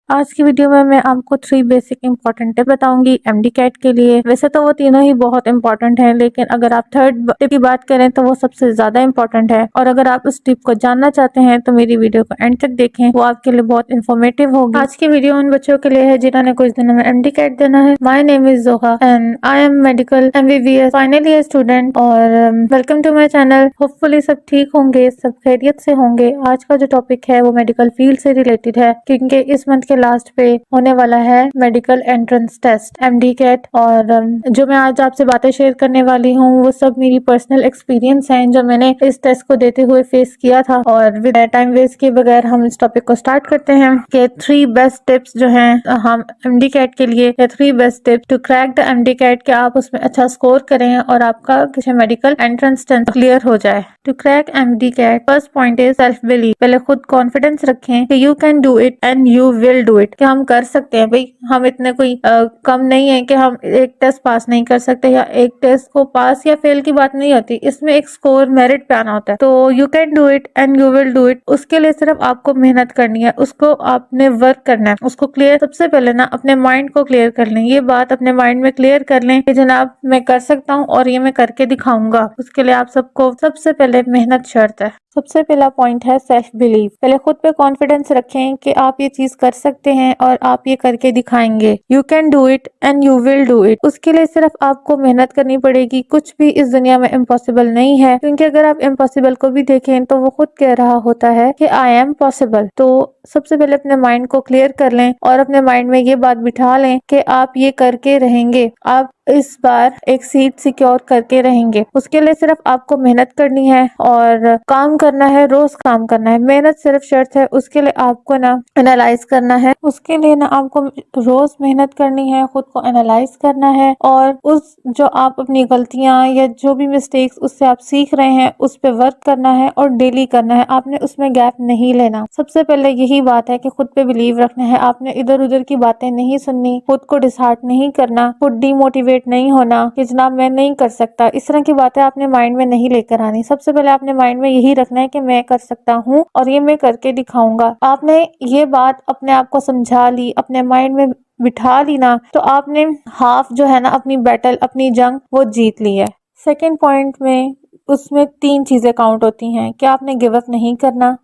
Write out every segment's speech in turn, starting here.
आज की वीडियो में मैं आपको 3 बेसिक इंपॉर्टेंट टिप बताऊंगी एमडी कैट के लिए। वैसे तो वो तीनों ही बहुत इंपॉर्टेंट हैं, लेकिन अगर आप थर्ड टिप की बात करें तो वो सबसे ज्यादा इंपॉर्टेंट है। और अगर आप उस टिप को जानना चाहते हैं तो मेरी वीडियो को एंड तक देखें, वो आपके लिए बहुत इन्फॉर्मेटिव होगी। आज की वीडियो उन बच्चों के लिए है जिन्होंने कुछ दिनों में एमडी कैट देना है। My name is Zoha and I am medical MBBS final year student और welcome to my channel. Hopefully सब ठीक होंगे, सब खैरियत से होंगे। आज का जो टॉपिक है वो मेडिकल फील्ड से रिलेटेड है, क्योंकि इस मंथ के लास्ट पे होने वाला है medical entrance test MD CAT. और जो मैं आज आपसे बातें शेयर करने वाली हूँ वो सब मेरी पर्सनल एक्सपीरियंस हैं जो मैंने इस टेस्ट को देते हुए फेस किया था। और विद टाइम वेस्ट किए बगैर हम इस टॉपिक को स्टार्ट करते हैं कि 3 बेस्ट टिप्स जो हैं हम एमडी कैट के लिए, या 3 best tips to crack the MD CAT, कि आप उसमें अच्छा स्कोर करें और आपका किसी मेडिकल एंट्रेंस टेस्ट क्लियर हो जाए। To crack MD CAT, first point is self believe. पहले खुद कॉन्फिडेंस रखें कि you can do it and you will do it, कि हम कर सकते हैं। भाई हम इतने कोई कम नहीं है कि हम एक टेस्ट पास नहीं कर सकते, या एक टेस्ट को पास या फेल की बात नहीं होती, इसमें एक स्कोर मेरिट पे आना होता है। तो you can do it and you will do it, उसके लिए सिर्फ आपको मेहनत करनी है, उसको आपने वर्क करना है, उसको क्लियर सबसे पहले ना अपने माइंड को क्लियर कर लें। ये बात अपने माइंड में क्लियर कर लें कि जनाब मैं कर सकता हूँ और ये मैं करके दिखाऊंगा। उसके लिए आप सबको सबसे पहले मेहनत शर्त है। सबसे पहला पॉइंट है सेल्फ बिलीव। पहले खुद पे कॉन्फिडेंस रखें कि आप ये चीज कर सकते हैं और आप ये करके दिखाएंगे। You can do it and you will do it. उसके लिए सिर्फ आपको मेहनत करनी पड़ेगी। कुछ भी इस दुनिया में इम्पॉसिबल नहीं है, क्योंकि अगर आप इम्पॉसिबल को भी देखें तो वो खुद कह रहा होता है कि आई एम पॉसिबल। तो सबसे पहले अपने माइंड को क्लियर कर लें और अपने माइंड में ये बात बिठा लें कि आप ये करके रहेंगे, आप इस बार एक सीट सिक्योर करके रहेंगे। उसके लिए सिर्फ आपको मेहनत करनी है और काम करना है, रोज काम करना है। मेहनत सिर्फ शर्त है, उसके लिए आपको ना एनालाइज करना है। उसके लिए ना आपको रोज मेहनत करनी है, खुद को एनालाइज करना है और उस जो आप अपनी गलतियां या जो भी मिस्टेक्स उससे आप सीख रहे हैं उस पर वर्क करना है और डेली करना है। आपने उसमें गैप नहीं लेना। सबसे पहले यही बात है कि खुद पे बिलीव रखना है। आपने इधर उधर की बातें नहीं सुननी, खुद को डिसहार्ट नहीं करना, खुद डिमोटिवेट नहीं होना कि जनाब मैं नहीं कर सकता। इस तरह की बातें आपने माइंड में नहीं लेकर आनी। सबसे पहले आपने माइंड में यही रखना है कि मैं कर सकता हूँ और ये मैं करके दिखाऊंगा। आपने ये बात अपने आप को समझा ली, अपने माइंड में बिठा ली ना, तो आपने हाफ जो है ना अपनी बैटल, अपनी जंग वो जीत ली है। सेकेंड पॉइंट में उसमें 3 चीजें काउंट होती हैं कि आपने गिव अप नहीं करना,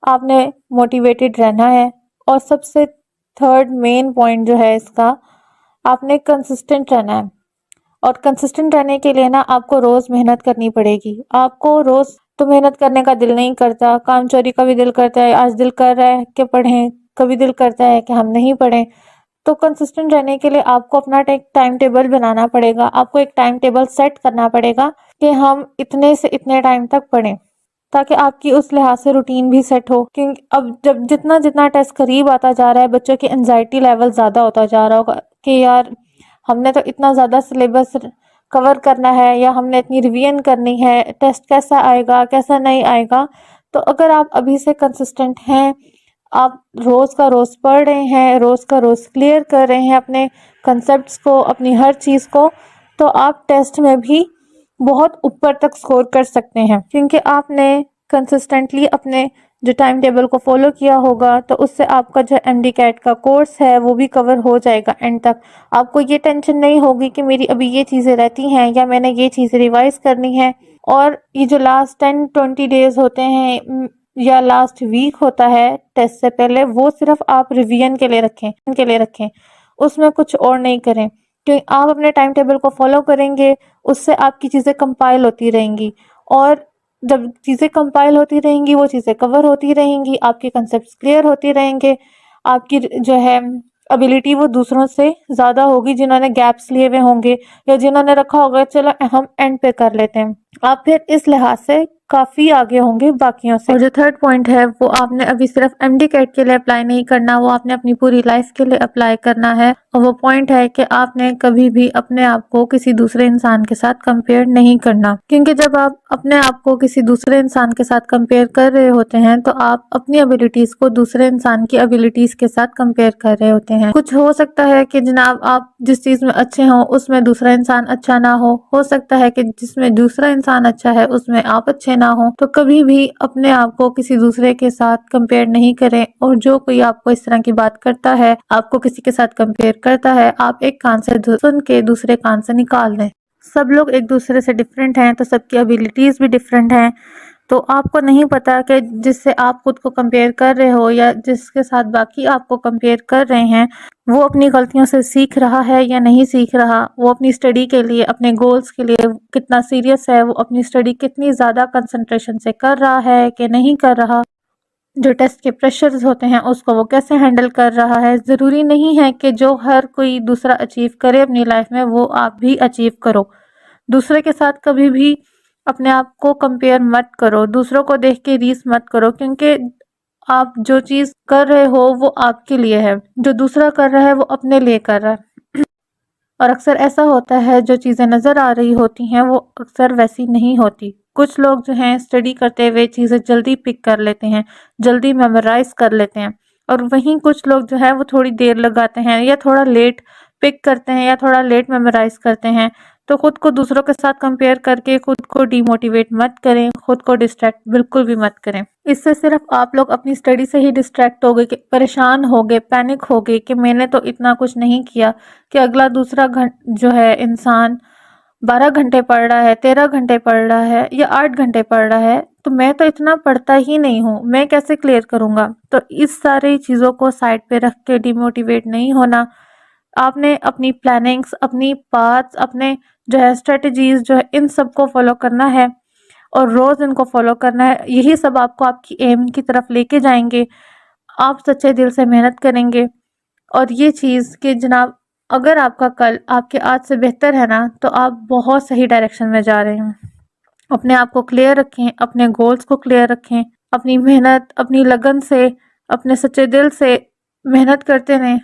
आपने मोटिवेटेड रहना है, और सबसे थर्ड मेन पॉइंट जो है इसका, आपने कंसिस्टेंट रहना है। और कंसिस्टेंट रहने के लिए ना आपको रोज मेहनत करनी पड़ेगी। आपको रोज तो मेहनत करने का दिल नहीं करता, काम चोरी का भी दिल करता है। आज दिल कर रहा है कि पढ़ें, कभी दिल करता है कि हम नहीं पढ़ें। तो कंसिस्टेंट रहने के लिए आपको अपना एक टाइम टेबल बनाना पड़ेगा। आपको एक टाइम टेबल सेट करना पड़ेगा कि हम इतने से इतने टाइम तक पढ़ें, ताकि आपकी उस लिहाज से रूटीन भी सेट हो। क्योंकि अब जब जितना जितना टेस्ट करीब आता जा रहा है, बच्चों की एंजाइटी लेवल ज़्यादा होता जा रहा होगा कि यार हमने तो इतना ज़्यादा सिलेबस कवर करना है, या हमने इतनी रिवीजन करनी है, टेस्ट कैसा आएगा कैसा नहीं आएगा। तो अगर आप अभी से कंसिस्टेंट हैं, आप रोज़ का रोज़ पढ़ रहे हैं, रोज़ का रोज़ क्लियर कर रहे हैं अपने कंसेप्ट्स को, अपनी हर चीज़ को, तो आप टेस्ट में भी बहुत ऊपर तक स्कोर कर सकते हैं। क्योंकि आपने कंसिस्टेंटली अपने जो टाइम टेबल को फॉलो किया होगा, तो उससे आपका जो एमडी कैट का कोर्स है वो भी कवर हो जाएगा एंड तक। आपको ये टेंशन नहीं होगी कि मेरी अभी ये चीज़ें रहती हैं या मैंने ये चीज़ें रिवाइज करनी है। और ये जो लास्ट 10-20 डेज होते हैं या लास्ट वीक होता है टेस्ट से पहले, वो सिर्फ आप रिवीजन के लिए रखें, उसमें कुछ और नहीं करें। क्योंकि आप अपने टाइम टेबल को फॉलो करेंगे, उससे आपकी चीज़ें कंपाइल होती रहेंगी, और जब चीज़ें कंपाइल होती रहेंगी वो चीज़ें कवर होती रहेंगी, आपके कंसेप्ट क्लियर होते रहेंगे, आपकी जो है एबिलिटी वो दूसरों से ज़्यादा होगी जिन्होंने गैप्स लिए हुए होंगे या जिन्होंने रखा होगा चलो हम एंड पे कर लेते हैं। आप फिर इस लिहाज से काफ़ी आगे होंगे बाकियों से। और जो थर्ड पॉइंट है वो आपने अभी सिर्फ एमडी कैट के लिए अप्लाई नहीं करना, वो आपने अपनी पूरी लाइफ के लिए अप्लाई करना है। और वो पॉइंट है कि आपने कभी भी अपने आप को किसी दूसरे इंसान के साथ कंपेयर नहीं करना। क्योंकि जब आप अपने आप को किसी दूसरे इंसान के साथ कंपेयर कर रहे होते हैं तो आप अपनी एबिलिटीज को दूसरे इंसान की एबिलिटीज के साथ कंपेयर कर रहे होते हैं। कुछ हो सकता है कि जनाब आप जिस चीज में अच्छे हो उसमें दूसरा इंसान अच्छा ना हो सकता है कि जिसमें दूसरा इंसान अच्छा है उसमें आप अच्छे ना हो, तो कभी भी अपने आप को किसी दूसरे के साथ कंपेयर नहीं करें। और जो कोई आपको इस तरह की बात करता है, आपको किसी के साथ कंपेयर करता है, आप एक कान से सुन के दूसरे कान से निकाल दें। सब लोग एक दूसरे से डिफरेंट हैं, तो सबकी एबिलिटीज भी डिफरेंट हैं। तो आपको नहीं पता कि जिससे आप खुद को कंपेयर कर रहे हो या जिसके साथ बाकी आपको कंपेयर कर रहे हैं, वो अपनी गलतियों से सीख रहा है या नहीं सीख रहा, वो अपनी स्टडी के लिए, अपने गोल्स के लिए कितना सीरियस है, वो अपनी स्टडी कितनी ज़्यादा कंसंट्रेशन से कर रहा है कि नहीं कर रहा, जो टेस्ट के प्रेशर्स होते हैं उसको वो कैसे हैंडल कर रहा है। ज़रूरी नहीं है कि जो हर कोई दूसरा अचीव करे अपनी लाइफ में वो आप भी अचीव करो। दूसरे के साथ कभी भी अपने आप को कंपेयर मत करो, दूसरों को देख के रीस मत करो, क्योंकि आप जो चीज़ कर रहे हो वो आपके लिए है, जो दूसरा कर रहा है वो अपने लिए कर रहा है। और अक्सर ऐसा होता है जो चीज़ें नज़र आ रही होती हैं वो अक्सर वैसी नहीं होती। कुछ लोग जो हैं स्टडी करते हुए चीज़ें जल्दी पिक कर लेते हैं, जल्दी मेमोराइज कर लेते हैं, और वहीं कुछ लोग जो है वो थोड़ी देर लगाते हैं या थोड़ा लेट पिक करते हैं या थोड़ा लेट मेमोराइज करते हैं। तो खुद को दूसरों के साथ कंपेयर करके खुद को डिमोटिवेट मत करें, खुद को डिस्ट्रैक्ट बिल्कुल भी मत करें। इससे सिर्फ आप लोग अपनी स्टडी से ही डिस्ट्रैक्ट हो गए, कि परेशान हो गए, पैनिक हो गए कि मैंने तो इतना कुछ नहीं किया, कि अगला दूसरा जो है इंसान 12 घंटे पढ़ रहा है, 13 घंटे पढ़ रहा है या 8 घंटे पढ़ रहा है, तो मैं तो इतना पढ़ता ही नहीं हूँ, मैं कैसे क्लियर करूँगा। तो इस सारी चीज़ों को साइड पे रख के डिमोटिवेट नहीं होना। आपने अपनी प्लानिंग्स, अपनी पाथ्स, अपने जो है स्ट्रेटजीज जो है इन सब को फॉलो करना है और रोज़ इनको फॉलो करना है। यही सब आपको आपकी एम की तरफ लेके जाएंगे। आप सच्चे दिल से मेहनत करेंगे और ये चीज़ कि जनाब अगर आपका कल आपके आज से बेहतर है ना, तो आप बहुत सही डायरेक्शन में जा रहे हैं। अपने आप को क्लियर रखें, अपने गोल्स को क्लियर रखें, अपनी मेहनत, अपनी लगन से, अपने सच्चे दिल से मेहनत करते रहें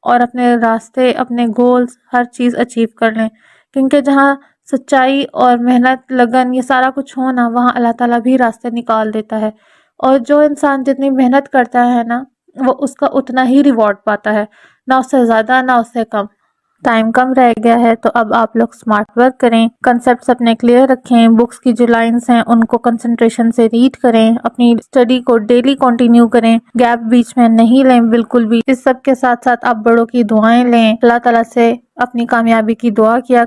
और अपने रास्ते, अपने गोल्स हर चीज़ अचीव कर लें। क्योंकि जहाँ सच्चाई और मेहनत, लगन ये सारा कुछ हो ना, वहाँ अल्लाह ताला भी रास्ते निकाल देता है। और जो इंसान जितनी मेहनत करता है ना, वो उसका उतना ही रिवॉर्ड पाता है, ना उससे ज़्यादा ना उससे कम। टाइम कम रह गया है तो अब आप लोग स्मार्ट वर्क करें, कंसेप्ट्स अपने क्लियर रखें, बुक्स की जो लाइंस हैं उनको कंसंट्रेशन से रीड करें, अपनी स्टडी को डेली कंटिन्यू करें, गैप बीच में नहीं लें बिल्कुल भी। इस सब के साथ साथ आप बड़ों की दुआएं लें, अल्लाह ताला से अपनी कामयाबी की दुआ किया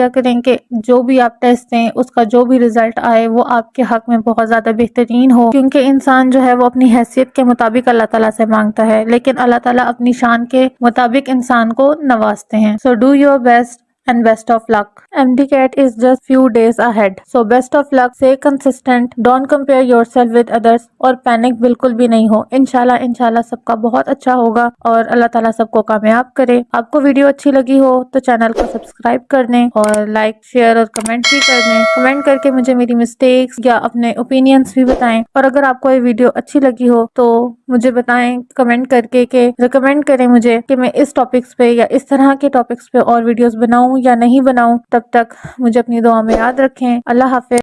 करें कि जो भी आप टेस्ट दें उसका जो भी रिजल्ट आए वो आपके हक में बहुत ज़्यादा बेहतरीन हो। क्योंकि इंसान जो है वो अपनी हैसियत के मुताबिक अल्लाह ताला से मांगता है, लेकिन अल्लाह ताला अपनी शान के मुताबिक इंसान को नवाजते हैं। So do your best and best of luck. MDCAT is just few days ahead. So best of luck, stay consistent, don't compare yourself with others और पैनिक बिल्कुल भी नहीं हो। इंशाल्लाह सबका बहुत अच्छा होगा और अल्लाह ताला सबको कामयाब करे। आपको वीडियो अच्छी लगी हो तो चैनल को सब्सक्राइब कर दें और लाइक, शेयर और कमेंट भी कर दें। कमेंट करके मुझे मेरी मिस्टेक्स या अपने ओपिनियंस भी बताएं। और अगर आपको ये वीडियो अच्छी लगी हो तो मुझे बताएं कमेंट करके, कि रिकमेंड करें मुझे कि मैं इस टॉपिक्स पे या इस तरह के टॉपिक्स पे और वीडियोस बनाऊं या नहीं बनाऊं। तब तक मुझे अपनी दुआ में याद रखें। अल्लाह हाफिज।